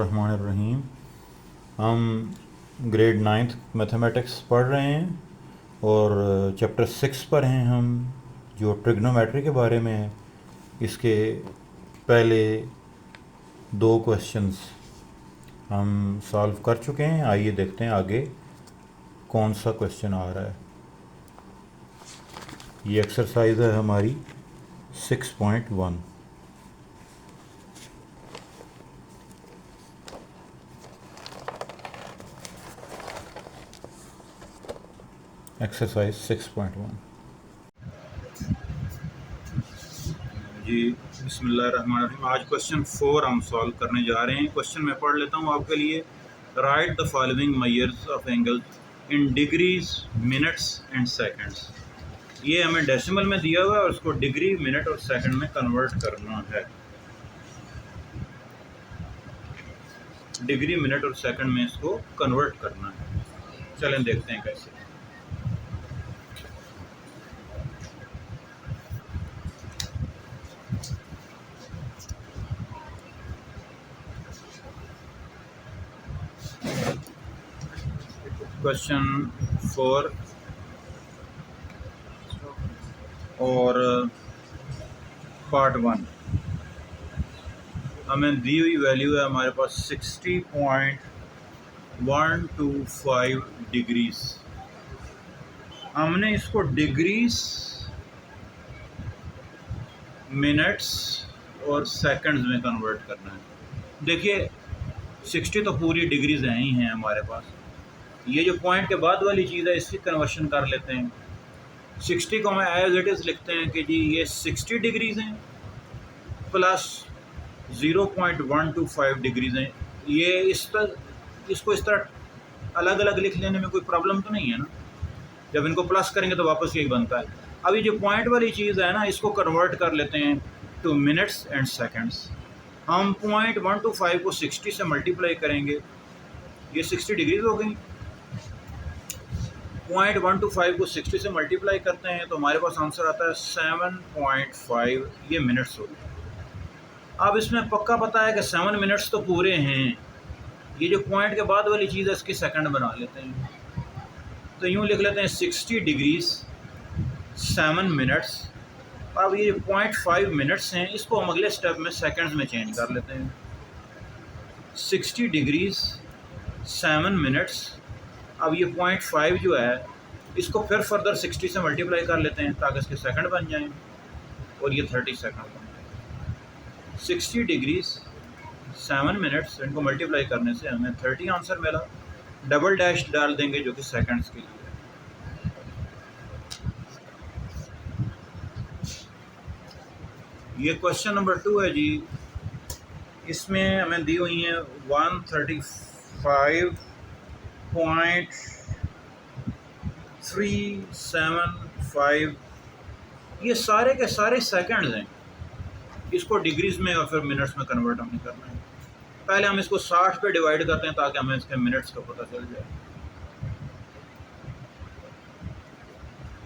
रहमानिर्रहीम। हम grade 9th mathematics पढ़ रहे हैं और चैप्टर 6 पर हैं हम, जो ट्रिग्नोमेट्री के बारे में है। इसके पहले 2 क्वेश्चंस हम सॉल्व कर चुके हैं। आइए देखते हैं आगे कौन सा क्वेश्चन आ रहा है। ये एक्सरसाइज है हमारी 6.1। एक्सरसाइज 6.1 जी। बिस्मिल्लाहिर्रहमानिर्रहीम। आज क्वेश्चन 4 हम सॉल्व करने जा रहे हैं। क्वेश्चन मैं पढ़ लेता हूँ आपके लिए। Right the following measures of angles in degrees, minutes and seconds. ये हमें डेसिमल में दिया हुआ है और उसको डिग्री, मिनट और सेकंड में कन्वर्ट करना है। डिग्री, मिनट और सेकंड में इसको कन्वर्ट करना है। चलें देखते हैं कैसे। क्वेश्चन 4 और पार्ट 1 हमें दी हुई वैल्यू है हमारे पास 60.125 डिग्रीज। हमने इसको डिग्रीज, मिनट्स और सेकंड्स में कन्वर्ट करना है। देखिए 60 तो पूरी डिग्रीज ही हैं हमारे पास। ये जो पॉइंट के बाद वाली चीज़ है इसकी कन्वर्शन कर लेते हैं। 60 को हम एज इट इज़ लिखते हैं कि जी ये 60 डिग्रीज हैं प्लस 0.125 डिग्रीज हैं। ये इसको इस तरह अलग अलग लिख लेने में कोई प्रॉब्लम तो नहीं है ना। जब इनको प्लस करेंगे तो वापस यही बनता है। अब ये जो पॉइंट वाली चीज़ है ना, इसको कन्वर्ट कर लेते हैं टू मिनट्स एंड सेकंड्स। हम 0.125 को 60 से मल्टीप्लाई करेंगे, ये 60 डिग्रीज हो गई। 0.125 को 60 से मल्टीप्लाई करते हैं तो हमारे पास आंसर आता है 7.5। ये मिनट्स हो गए। अब इसमें पक्का पता है कि 7 मिनट्स तो पूरे हैं। ये जो पॉइंट के बाद वाली चीज़ है इसकी सेकंड बना लेते हैं। तो यूँ लिख लेते हैं 60 डिग्रीज 7 मिनट्स। अब ये 0.5 मिनट्स हैं, इसको हम अगले स्टेप में सेकंड्स में चेंज कर लेते हैं। 60 डिग्रीज 7 मिनट्स। अब ये 0.5 जो है इसको फिर फर्दर 60 से मल्टीप्लाई कर लेते हैं ताकि इसके सेकंड बन जाएं और ये 30 सेकंड बन जाए। 60 डिग्रीज 7 मिनट्स, इनको मल्टीप्लाई करने से हमें 30 आंसर मिला। डबल डैश डाल देंगे जो कि सेकंड्स के लिए। ये क्वेश्चन नंबर 2 है जी। इसमें हमें दी हुई हैं 135.375। ये सारे के सारे सेकंड्स हैं। इसको डिग्रीज में और फिर मिनट्स में कन्वर्ट हमें करना है। पहले हम इसको 60 पे डिवाइड करते हैं ताकि हमें इसके मिनट्स का पता चल जाए।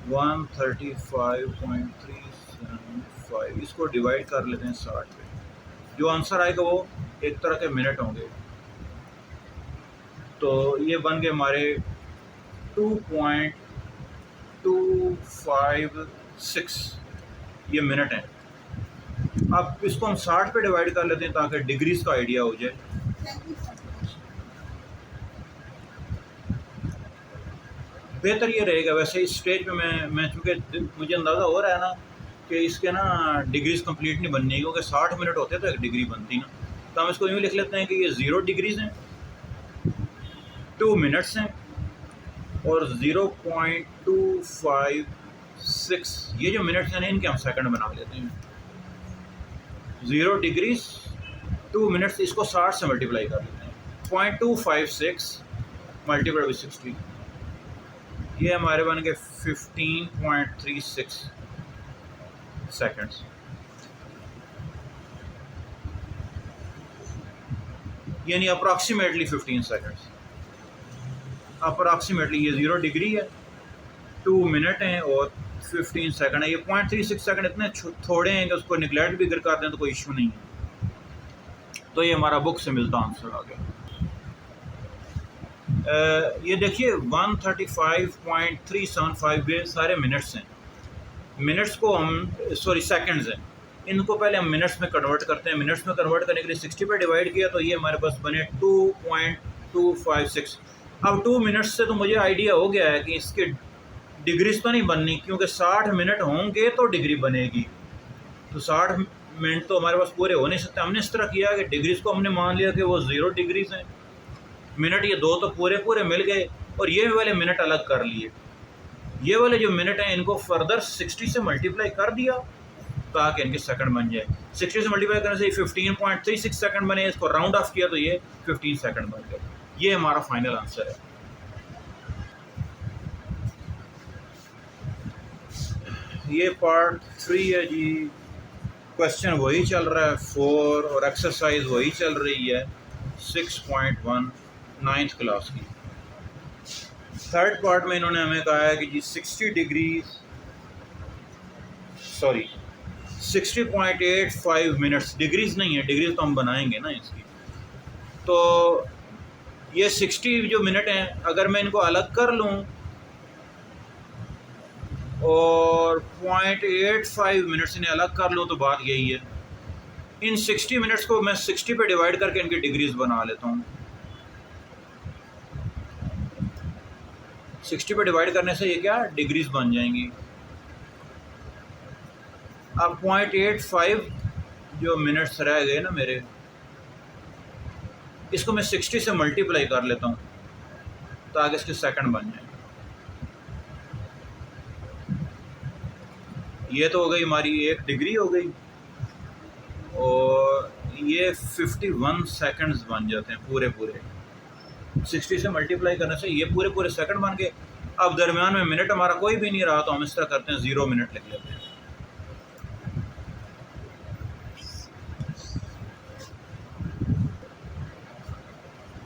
135.375 इसको डिवाइड कर लेते हैं 60 पे। जो आंसर आएगा वो एक तरह के मिनट होंगे। तो ये बन गए हमारे 2.256, ये मिनट हैं। अब इसको हम 60 पे डिवाइड कर लेते हैं ताकि डिग्रीज का आइडिया हो जाए। बेहतर ये रहेगा। वैसे इस स्टेज पे मैं चूँकि मुझे अंदाज़ा हो रहा है ना कि इसके ना डिग्रीज कंप्लीट नहीं बननी, क्योंकि 60 मिनट होते तो एक डिग्री बनती ना। तो हम इसको यूँ लिख लेते हैं कि ये 0 डिग्रीज हैं, 2 मिनट्स हैं और 0.256 ये जो मिनट्स हैं इनके हम सेकंड बना लेते हैं। 0 डिग्रीज 2 मिनट्स, इसको 60 से मल्टीप्लाई कर लेते हैं। 0.256 मल्टीप्लाई विद 60, ये हमारे बन गए 15.36 सेकंड्स। यानी अप्रॉक्सीमेटली 15 सेकंड्स। अप्रॉक्सीमेटली ये 0 डिग्री है, 2 मिनट हैं और 15 सेकंड है। ये 0.36 सेकंड इतने थोड़े हैं कि उसको निगलेक्ट भी कर दें तो कोई इशू नहीं है। तो ये हमारा बुक से मिलता आंसर आ गया। ये देखिए 135.375 ये सारे मिनट्स हैं। मिनट्स को हम सेकंड्स हैं, इनको पहले हम मिनट्स में कन्वर्ट करते हैं। मिनट्स में कन्वर्ट करने के लिए 60 पे डिवाइड किया तो ये हमारे पास बने 2.256। अब 2 मिनट्स से तो मुझे आइडिया हो गया है कि इसके डिग्रीज तो नहीं बननी, क्योंकि 60 मिनट होंगे तो डिग्री बनेगी। तो 60 मिनट तो हमारे पास पूरे हो नहीं सकते। हमने इस तरह किया कि डिग्रीज को हमने मान लिया कि वो 0 डिग्रीज हैं। मिनट ये 2 तो पूरे पूरे मिल गए, और ये वाले मिनट अलग कर लिए। ये वाले जो मिनट हैं इनको फर्दर 60 से मल्टीप्लाई कर दिया ताकि इनके सेकंड बन जाए। 60 से मल्टीप्लाई करने से 15.36 सेकंड बने, इसको राउंड ऑफ किया तो ये 15 सेकंड बन गए। ये हमारा फाइनल आंसर है। ये पार्ट 3 है जी। क्वेश्चन वही चल रहा है 4, और एक्सरसाइज वही चल रही है 6.1 9th क्लास की। थर्ड पार्ट में इन्होंने हमें कहा है कि जी 60.85 मिनट्स, डिग्रीज नहीं है, डिग्रीज तो हम बनाएंगे ना इसकी। तो ये 60 जो मिनट हैं, अगर मैं इनको अलग कर लूँ और 0.85 मिनट्स इन्हें अलग कर लूँ तो बात यही है। इन 60 मिनट्स को मैं 60 पे डिवाइड करके इनकी डिग्रीज बना लेता हूँ। 60 पे डिवाइड करने से ये क्या डिग्रीज बन जाएंगी। अब 0.85 जो मिनट्स रह गए ना मेरे, इसको मैं 60 से मल्टीप्लाई कर लेता हूँ ताकि इसके सेकंड बन जाए। ये तो हो गई हमारी 1 डिग्री हो गई, और ये 51 सेकंड्स बन जाते हैं पूरे पूरे। 60 से मल्टीप्लाई करने से ये पूरे पूरे सेकंड बन गए। अब दरमियान में मिनट हमारा कोई भी नहीं रहा तो हम इस तरह करते हैं 0 मिनट लिख लेते हैं।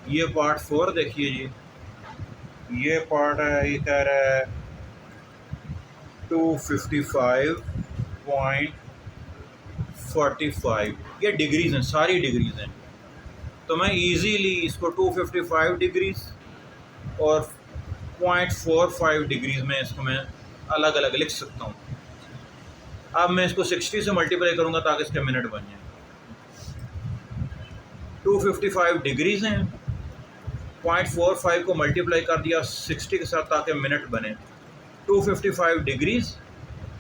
ये पार्ट 4 देखिए जी। ये पार्ट है, ये कह रहा है 255.45, ये डिग्रीज हैं, सारी डिग्रीज हैं। तो मैं इजीली इसको 255 डिग्रीज और 0.45 डिग्रीज में इसको मैं अलग अलग लिख सकता हूँ। अब मैं इसको 60 से मल्टीप्लाई करूँगा ताकि इसके मिनट बन जाए। 255 डिग्रीज हैं, 0.45 को मल्टीप्लाई कर दिया 60 के साथ ताकि मिनट बने। 255 डिग्रीज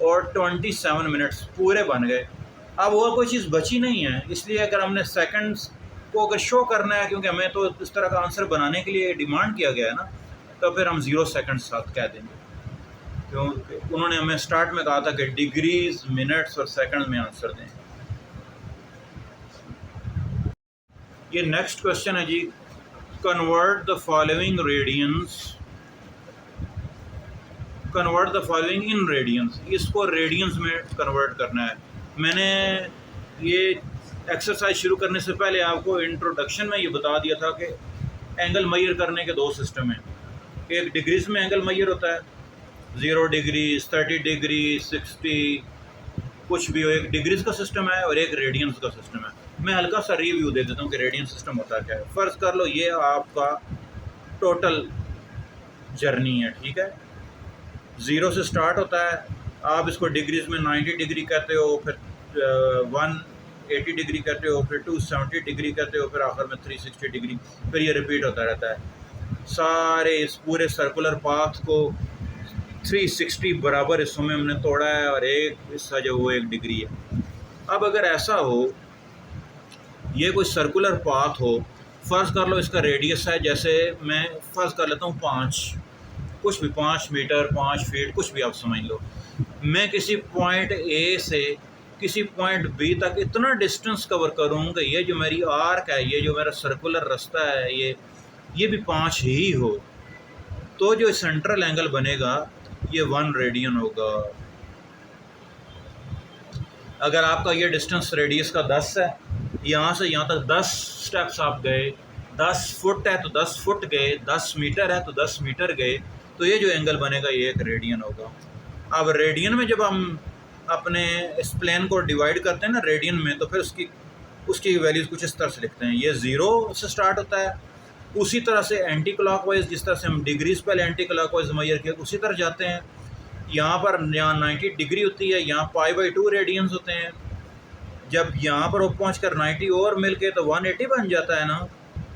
और 27 मिनट्स पूरे बन गए। अब और कोई चीज़ बची नहीं है, इसलिए अगर हमने सेकंड्स को अगर शो करना है, क्योंकि हमें तो इस तरह का आंसर बनाने के लिए डिमांड किया गया है ना, तो फिर हम 0 सेकंड साथ कह देंगे, क्योंकि उन्होंने हमें स्टार्ट में कहा था कि डिग्रीज, मिनट्स और सेकंड में आंसर दें। ये नेक्स्ट क्वेश्चन है जी, convert the following in radians. इसको रेडियंस में कन्वर्ट करना है। मैंने ये एक्सरसाइज शुरू करने से पहले आपको इंट्रोडक्शन में ये बता दिया था कि एंगल मेजर करने के 2 सिस्टम हैं। एक डिग्रीज में एंगल मेजर होता है, 0 डिग्री, 30 डिग्री, 60, कुछ भी हो, एक डिग्रीज का सिस्टम है और एक रेडियंस का सिस्टम है। मैं हल्का सा रिव्यू दे देता हूँ कि रेडियन सिस्टम होता क्या है। फ़र्ज़ कर लो ये आपका टोटल जर्नी है, ठीक है। 0 से स्टार्ट होता है, आप इसको डिग्रीज में 90 डिग्री कहते हो, फिर 180 डिग्री कहते हो, फिर 270 डिग्री कहते हो, फिर आखिर में 360 डिग्री, फिर ये रिपीट होता रहता है। सारे इस पूरे सर्कुलर पाथ को 360 बराबर हिस्सों में हमने तोड़ा है, और एक हिस्सा जो वो 1 डिग्री है। अब अगर ऐसा हो, ये कोई सर्कुलर पाथ हो, फ़र्ज़ कर लो इसका रेडियस है, जैसे मैं फ़र्ज़ कर लेता हूँ 5, कुछ भी 5 मीटर, 5 फीट, कुछ भी आप समझ लो। मैं किसी पॉइंट ए से किसी पॉइंट बी तक इतना डिस्टेंस कवर करूँगा, ये जो मेरी आर्क है, ये जो मेरा सर्कुलर रास्ता है, ये भी 5 ही हो, तो जो सेंट्रल एंगल बनेगा ये 1 रेडियन होगा। अगर आपका ये डिस्टेंस रेडियस का 10 है, यहाँ से यहाँ तक 10 स्टेप्स आप गए, 10 फुट है तो 10 फुट गए, 10 मीटर है तो 10 मीटर गए, तो ये जो एंगल बनेगा ये 1 रेडियन होगा। अब रेडियन में जब हम अपने इस प्लेन को डिवाइड करते हैं ना रेडियन में, तो फिर उसकी उसकी वैल्यूज़ कुछ इस तरह से लिखते हैं। ये ज़ीरो से स्टार्ट होता है, उसी तरह से एंटी क्लॉकवाइज, जिस तरह से हम डिग्रीज पहले एंटी क्लॉकवाइज मुहैया किया उसी तरह जाते हैं। यहाँ पर 90 डिग्री होती है, यहाँ पाई/2 रेडियंस होते हैं। जब यहाँ पर पहुँच कर 90 और मिल के तो 180 बन जाता है ना,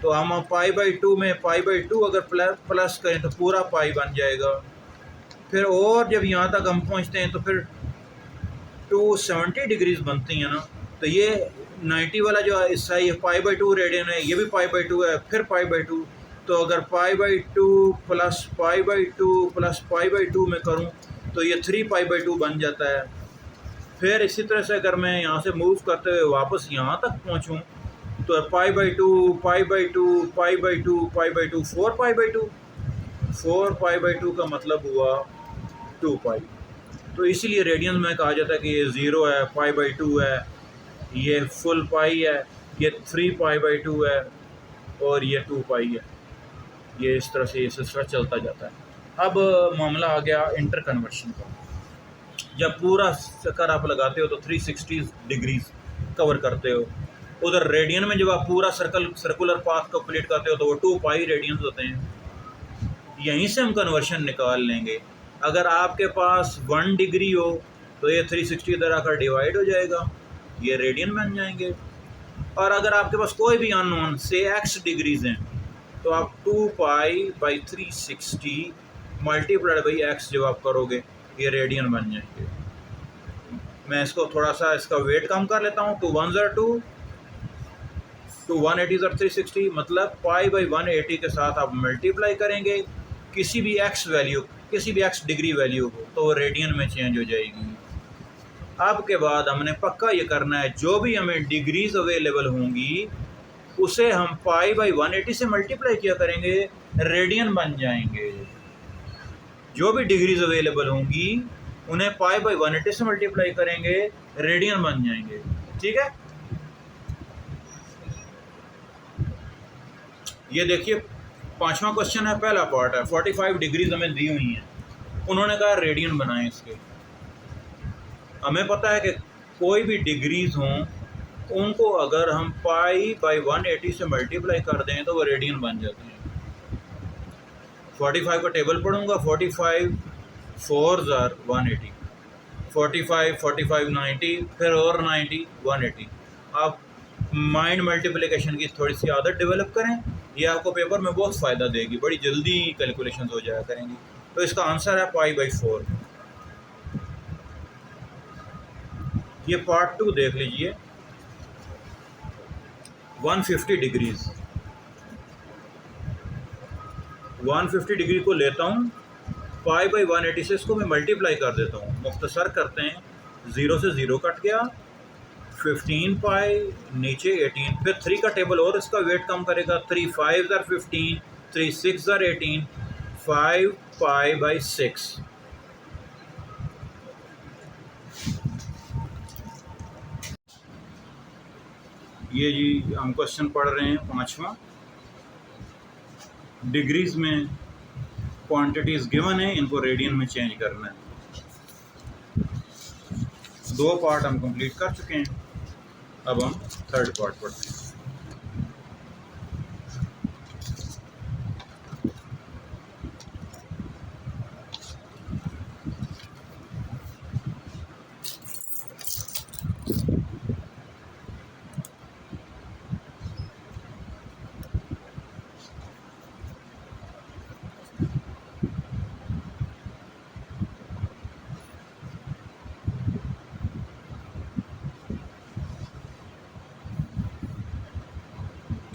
तो हम पाई/2 में पाई/2 अगर प्लस करें तो पूरा पाई बन जाएगा। फिर और जब यहाँ तक हम पहुँचते हैं तो फिर 270 डिग्रीज बनती हैं ना, तो ये 90 वाला जो हिस्सा है ये पाई/2 रेडियन है, ये भी पाई/2 है, फिर पाई/2। तो अगर पाई/2 प्लस पाई/2 प्लस पाई/2 में करूँ तो ये 3 पाई/2 बन जाता है। फिर इसी तरह से अगर मैं यहाँ से मूव करते हुए वापस यहाँ तक पहुँचूँ तो पाई/2 पाई/2 पाई/2 पाई/2 4 पाई/2, 4 पाई/2 का मतलब हुआ 2 पाई। तो इसीलिए रेडियन में कहा जाता है कि ये ज़ीरो है, पाई/2 है, ये फुल पाई है, ये 3 पाई/2 है और ये 2 पाई है। ये इस तरह से ये सिलसिला चलता जाता है। अब मामला आ गया इंटर कन्वर्शन का। जब पूरा चक्कर आप लगाते हो तो 360 डिग्रीज कवर करते हो। उधर रेडियन में जब आप पूरा सर्कुलर पाथ कंप्लीट करते हो तो वो 2 पाई रेडियंस होते हैं। यहीं से हम कन्वर्शन निकाल लेंगे। अगर आपके पास 1 डिग्री हो तो ये 360 इधर आकर डिवाइड हो जाएगा, ये रेडियन बन जाएंगे। और अगर आपके पास कोई भी अननोन से x डिग्रीज हैं तो आप 2 पाई/ 360 मल्टीप्लाइड बाई x जब आप करोगे ये रेडियन बन जाएंगे। मैं इसको थोड़ा सा इसका वेट कम कर लेता हूँ। 2 1 2, 2 180 360, मतलब पाई/180 के साथ आप मल्टीप्लाई करेंगे किसी भी x वैल्यू, किसी भी x डिग्री वैल्यू को, तो वो रेडियन में चेंज हो जाएगी। अब के बाद हमने पक्का ये करना है जो भी हमें डिग्रीज अवेलेबल होंगी उसे हम पाई/180 से मल्टीप्लाई किया करेंगे, रेडियन बन जाएंगे। जो भी डिग्रीज अवेलेबल होंगी उन्हें पाई/180 से मल्टीप्लाई करेंगे, रेडियन बन जाएंगे। ठीक है, ये देखिए 5वां क्वेश्चन है, पहला पार्ट है। 45 डिग्रीज हमें दी हुई हैं, उन्होंने कहा रेडियन बनाएं इसके। हमें पता है कि कोई भी डिग्रीज हों उनको अगर हम पाई/180 से मल्टीप्लाई कर दें तो वो रेडियन बन जाते हैं। 45 का टेबल पढ़ूंगा। 45 4 आर 180, 45 45 90, फिर और 90 180। आप माइंड मल्टीप्लिकेशन की थोड़ी सी आदत डेवलप करें, ये आपको पेपर में बहुत फ़ायदा देगी, बड़ी जल्दी कैलकुलेशंस हो जाया करेंगी। तो इसका आंसर है पाई/4। ये पार्ट 2 देख लीजिए। 150 डिग्रीज, 150 डिग्री को लेता हूँ पाई/180 से, इसको मैं मल्टीप्लाई कर देता हूँ। मुख्तसर करते हैं, 0 से 0 कट गया, 15 पाई, नीचे 18, फिर 3 का टेबल और इसका वेट कम करेगा। 3 5 आर 15, 3 6 आर 18, 5 पाई/6। ये जी हम क्वेश्चन पढ़ रहे हैं 5वां। डिग्रीज में क्वांटिटीज़ गिवन है, इनको रेडियन में चेंज करना है। 2 पार्ट हम कंप्लीट कर चुके हैं, अब हम 3rd पार्ट पढ़ते हैं।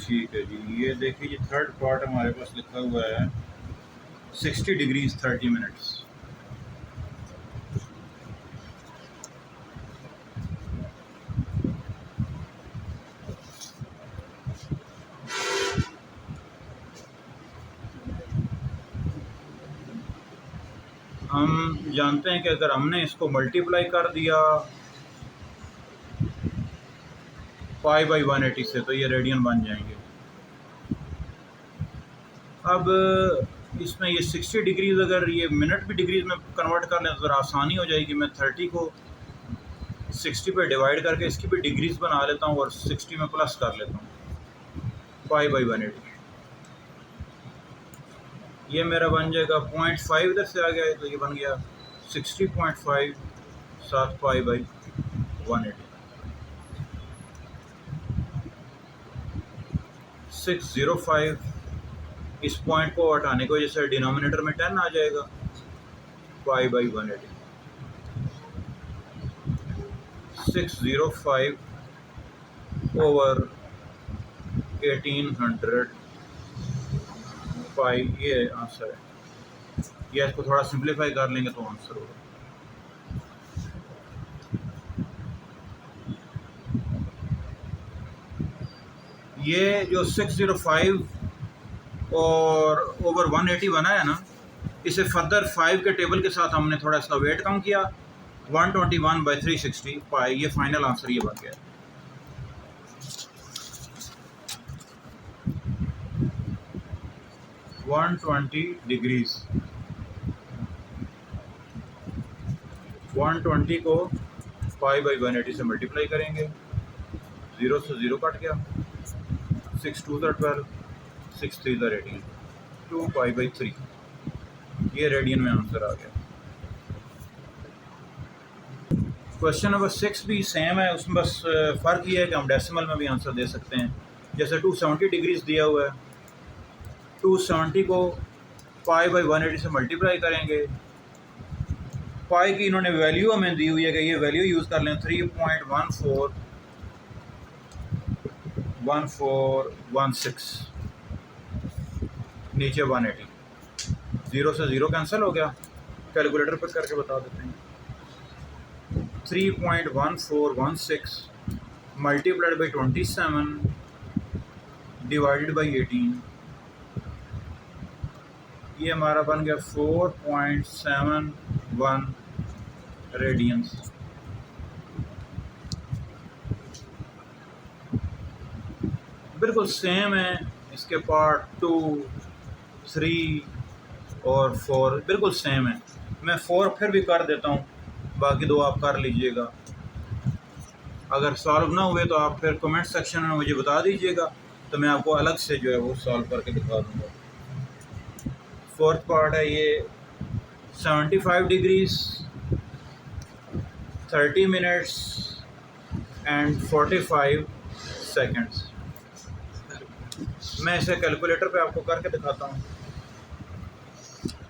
ठीक है जी, ये देखिए ये 3rd पार्ट हमारे पास लिखा हुआ है 60 डिग्रीज 30 मिनट्स। हम जानते हैं कि अगर हमने इसको मल्टीप्लाई कर दिया पाई/180 से तो ये रेडियन बन जाएंगे। अब इसमें ये 60 डिग्रीज अगर ये मिनट भी डिग्रीज में कन्वर्ट कर लें तो ज़रा आसानी हो जाएगी। मैं 30 को 60 पे डिवाइड करके इसकी भी डिग्रीज बना लेता हूँ और 60 में प्लस कर लेता हूँ, पाई बाई 180। ये मेरा बन जाएगा 0.5, इधर से आ गया है तो ये बन गया 60.5 साथ पाई बाई 180। 605, इस पॉइंट को हटाने की वजह से डिनोमिनेटर में 10 आ जाएगा, पाई बाई 180। 605 ओवर 1800 पाई, ये आंसर है। ये इसको थोड़ा सिंप्लीफाई कर लेंगे तो आंसर होगा। ये जो 605 और ओवर 180 बना है ना, इसे फर्दर 5 के टेबल के साथ हमने थोड़ा इसका वेट कम किया, 121/360 पाई, ये फाइनल आंसर ये बन गया। वन 120 डिग्रीज, 120 को पाई बाई 180 से मल्टीप्लाई करेंगे, 0 से 0 कट गया, 6 2 12, 6 3 18, 2 पाई बाई 3, ये रेडियन में आंसर आ गया। क्वेश्चन नंबर 6 भी सेम है, उसमें बस फ़र्क ये है कि हम डेसिमल में भी आंसर दे सकते हैं। जैसे 270 डिग्रीज दिया हुआ है, 270 को पाई बाई 180 से मल्टीप्लाई करेंगे। पाई की इन्होंने वैल्यू हमें दी हुई है कि ये वैल्यू यूज़ कर लें, 3.1416, नीचे 180, 0 से 0 कैंसिल हो गया, कैलकुलेटर पर करके बता देते हैं। 3.1416 मल्टीप्लाइड बाई 27 डिवाइडेड बाई 18, ये हमारा बन गया 4.71 रेडियंस। बिल्कुल सेम है, इसके पार्ट 2, 3 और 4 बिल्कुल सेम है। मैं 4 फिर भी कर देता हूँ, बाकी 2 आप कर लीजिएगा। अगर सॉल्व ना हुए तो आप फिर कमेंट सेक्शन में मुझे बता दीजिएगा, तो मैं आपको अलग से जो है वो सॉल्व करके दिखा दूँगा। फोर्थ पार्ट है ये 75 डिग्रीज, 30 मिनट्स एंड 45 सेकेंड्स। मैं इसे कैलकुलेटर पे आपको करके दिखाता हूँ।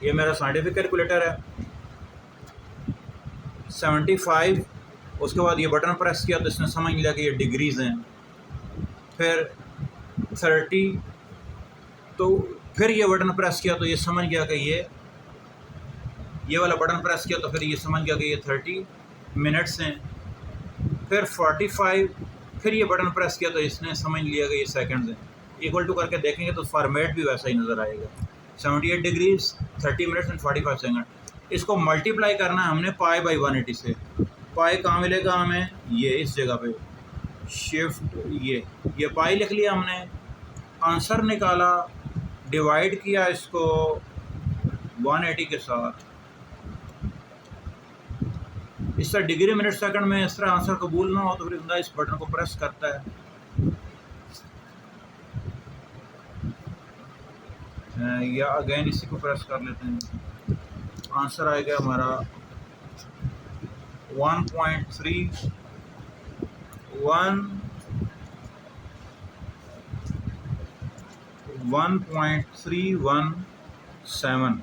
ये मेरा साइंटिफिक कैलकुलेटर है। 75, उसके बाद ये बटन प्रेस किया तो इसने समझ लिया कि ये डिग्रीज़ हैं। फिर 30, तो फिर ये बटन प्रेस किया तो ये समझ गया कि ये वाला बटन प्रेस किया तो फिर ये समझ गया कि ये 30 मिनट्स हैं। फिर 45, फिर ये बटन प्रेस किया तो इसने समझ लिया कि ये सेकंड्स हैं। इक्वल टू करके देखेंगे तो फॉर्मेट भी वैसा ही नज़र आएगा। 78 डिग्रीज, 30 मिनट्स एंड 45 सेकंड। इसको मल्टीप्लाई करना है हमने पाई बाई 180 से। पाई कहाँ मिलेगा हमें, ये इस जगह पे शिफ्ट, ये पाई लिख लिया हमने, आंसर निकाला, डिवाइड किया इसको 180 के साथ। इस तरह डिग्री मिनट सेकंड में इस तरह आंसर कबूल ना हो तो फिर बंदा इस बटन को प्रेस करता है। या अगेन इसी को प्रेस कर लेते हैं, आंसर आएगा हमारा 1.317।